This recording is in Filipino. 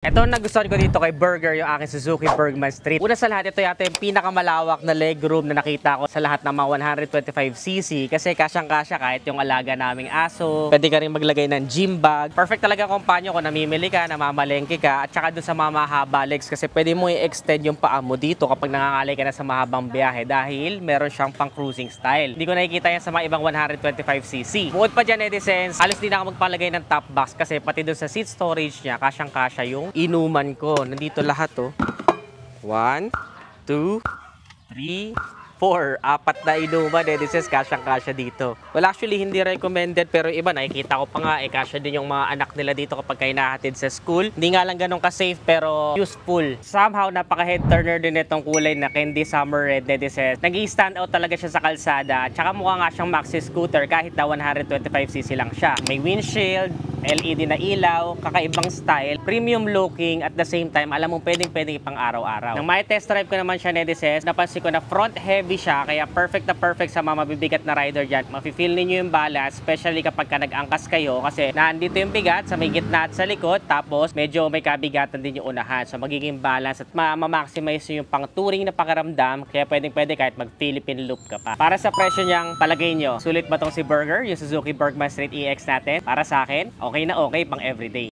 Ito ang nagustuhan ko dito kay Burger, yung aking Suzuki Bergman Street. Una sa lahat, ito yata yung pinakamalawak na legroom na nakita ko sa lahat ng mga 125cc kasi kasyang-kasya kahit yung alaga naming aso. Pwede ka rin maglagay ng gym bag. Perfect talaga kompanyo kung namimili ka, namamalengke ka, at saka dun sa mga mahaba legs kasi pwede mo i-extend yung paa mo dito kapag nangangalay ka na sa mahabang biyahe dahil meron siyang pang cruising style. Hindi ko nakikita yan sa mga ibang 125cc. Bukod pa dyan, Edisens, halos di na ako magpalagay ng top box kasi pati dun sa seat storage niya, kasyang-kasya yung inuman ko. Nandito lahat, oh. 1, 2, 3, 4. Apat na inuman, Edisens, kasyang-kasya dito. Well, actually, hindi recommended, pero iba, nakikita ko pa nga, kasya din yung mga anak nila dito kapag kayo nahatid sa school. Hindi nga lang ganun ka-safe, pero useful. Somehow, napaka-head turner din itong kulay na candy summer red, Edisens. Nag-i-stand out talaga siya sa kalsada. Tsaka mukha nga siyang maxi scooter kahit na 125cc lang siya. May windshield, LED na ilaw, kakaibang style, premium looking, at the same time, alam mo pwedeng ipang araw-araw. Nang may test drive ko naman siya, Edisens, napansin ko na front heavy siya, kaya perfect na perfect sa mga mabibigat na rider dyan. Mafe-feel ninyo yung balance, especially kapag nag-angkas kayo, kasi nandito yung bigat sa may gitna at sa likod, tapos medyo may kabigatan din yung unahan. So magiging balance at ma-maximize yung pang touring na pakiramdam, kaya pwede kahit mag-Philippine loop ka pa. Para sa presyo niyang, palagay nyo, sulit ba tong si Burger, yung Suzuki Bergman Street EX natin? Para sa akin, okay na okay pang everyday.